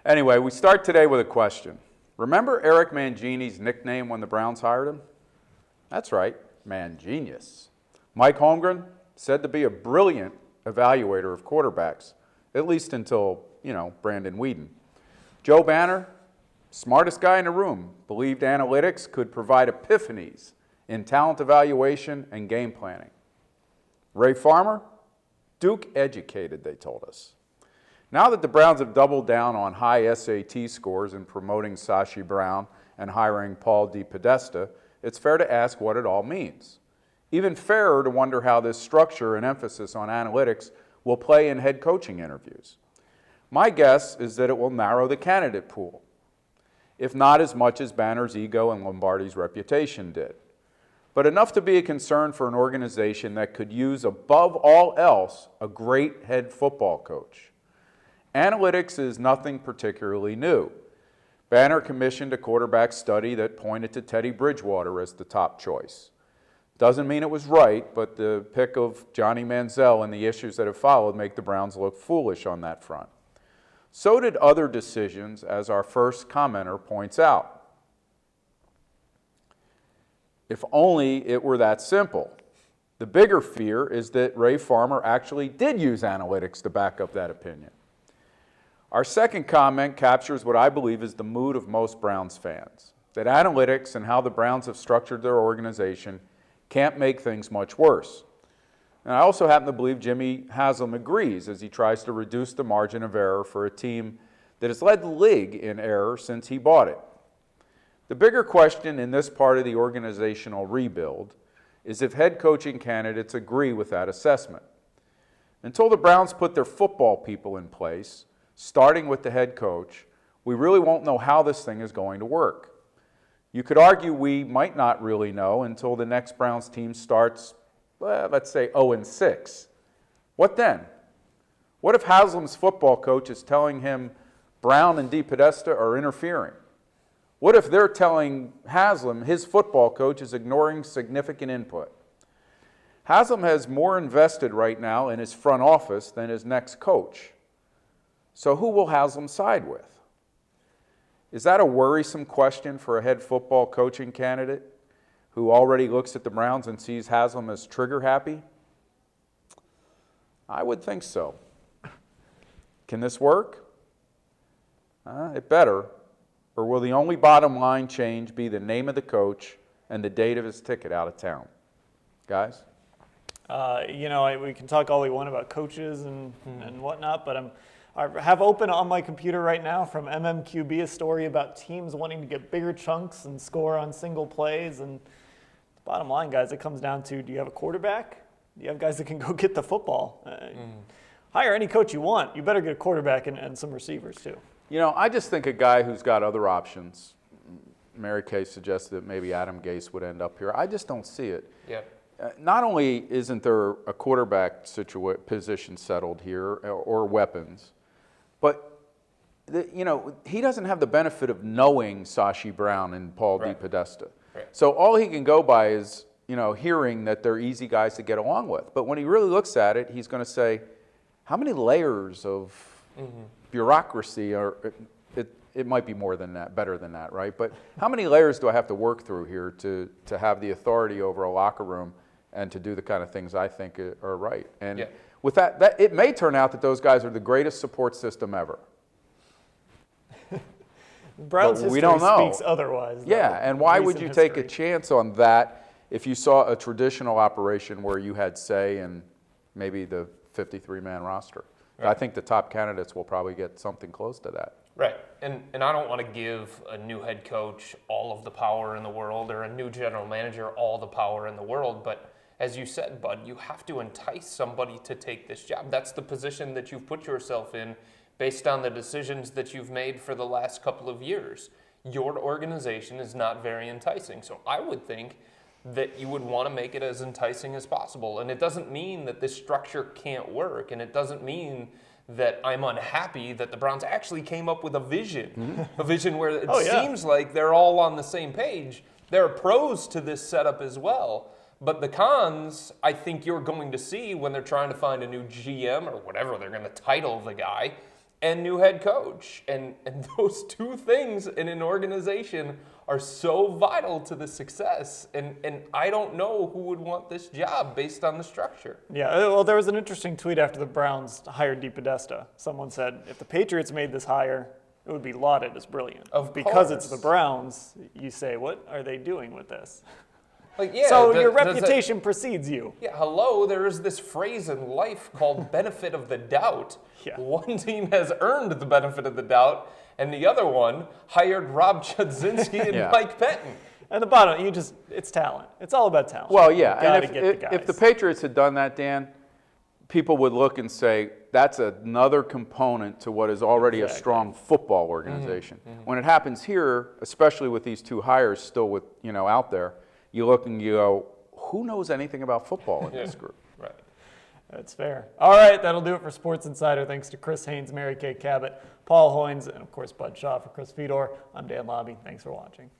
Anyway, we start today with a question. Remember Eric Mangini's nickname when the Browns hired him? That's right, Mangenius. Mike Holmgren, said to be a brilliant evaluator of quarterbacks, at least until, Brandon Weeden. Joe Banner, smartest guy in the room, believed analytics could provide epiphanies in talent evaluation and game planning. Ray Farmer, Duke educated, they told us. Now that the Browns have doubled down on high SAT scores in promoting Sashi Brown and hiring Paul DePodesta, it's fair to ask what it all means. Even fairer to wonder how this structure and emphasis on analytics will play in head coaching interviews. My guess is that it will narrow the candidate pool, if not as much as Banner's ego and Lombardi's reputation did, but enough to be a concern for an organization that could use, above all else, a great head football coach. Analytics is nothing particularly new. Banner commissioned a quarterback study that pointed to Teddy Bridgewater as the top choice. Doesn't mean it was right, but the pick of Johnny Manziel and the issues that have followed make the Browns look foolish on that front. So did other decisions, as our first commenter points out. If only it were that simple. The bigger fear is that Ray Farmer actually did use analytics to back up that opinion. Our second comment captures what I believe is the mood of most Browns fans, that analytics and how the Browns have structured their organization can't make things much worse. And I also happen to believe Jimmy Haslam agrees as he tries to reduce the margin of error for a team that has led the league in error since he bought it. The bigger question in this part of the organizational rebuild is if head coaching candidates agree with that assessment. Until the Browns put their football people in place, starting with the head coach, we really won't know how this thing is going to work. You could argue we might not really know until the next Browns team starts, let's say 0-6. What then? What if Haslam's football coach is telling him Brown and DePodesta are interfering? What if they're telling Haslam his football coach is ignoring significant input? Haslam has more invested right now in his front office than his next coach. So who will Haslam side with? Is that a worrisome question for a head football coaching candidate who already looks at the Browns and sees Haslam as trigger happy? I would think so. Can this work? It better. Or will the only bottom line change be the name of the coach and the date of his ticket out of town? Guys? We can talk all we want about coaches and whatnot, but I have open on my computer right now from MMQB a story about teams wanting to get bigger chunks and score on single plays. And the bottom line, guys, it comes down to, do you have a quarterback? Do you have guys that can go get the football? Hire any coach you want. You better get a quarterback and some receivers too. I just think a guy who's got other options, Mary Kay suggested that maybe Adam Gase would end up here. I just don't see it. Yeah. Not only isn't there a quarterback position settled here or weapons, but he doesn't have the benefit of knowing Sashi Brown and Paul DePodesta. Right. So all he can go by is hearing that they're easy guys to get along with. But when he really looks at it, he's going to say, how many layers of bureaucracy are? It might be more than that, better than that, right? But how many layers do I have to work through here to have the authority over a locker room and to do the kind of things I think are right? And with that, it may turn out that those guys are the greatest support system ever. Brown's history speaks otherwise. Yeah, and why would you take a chance on that if you saw a traditional operation where you had say in maybe the 53-man roster? Right. I think the top candidates will probably get something close to that. Right, and I don't want to give a new head coach all of the power in the world or a new general manager all the power in the world, but as you said, Bud, you have to entice somebody to take this job. That's the position that you've put yourself in based on the decisions that you've made for the last couple of years. Your organization is not very enticing, so I would think that you would want to make it as enticing as possible, and it doesn't mean that this structure can't work, and it doesn't mean that I'm unhappy that the Browns actually came up with a vision, a vision where it seems like they're all on the same page. There are pros to this setup as well, but the cons, I think you're going to see when they're trying to find a new GM or whatever they're going to title the guy, and new head coach. And those two things in an organization are so vital to the success. And I don't know who would want this job based on the structure. Yeah, well, there was an interesting tweet after the Browns hired DePodesta. Someone said, if the Patriots made this hire, it would be lauded as brilliant. Because it's the Browns, you say, what are they doing with this? Like, yeah, So your reputation precedes you. Yeah, hello, there is this phrase in life called benefit of the doubt. Yeah. One team has earned the benefit of the doubt, and the other one hired Rob Chudzinski and Yeah. Mike Pettin. And the bottom, it's talent. It's all about talent. Well, yeah, You gotta and get the guys. if the Patriots had done that, Dan, people would look and say, that's another component to what is already a strong football organization. When it happens here, especially with these two hires still with, out there, you look and you go, who knows anything about football in this group? Right. That's fair. All right, that'll do it for Sports Insider. Thanks to Chris Haynes, Mary Kay Cabot, Paul Hoynes, and of course Bud Shaw. For Chris Fedor, I'm Dan Lobby. Thanks for watching.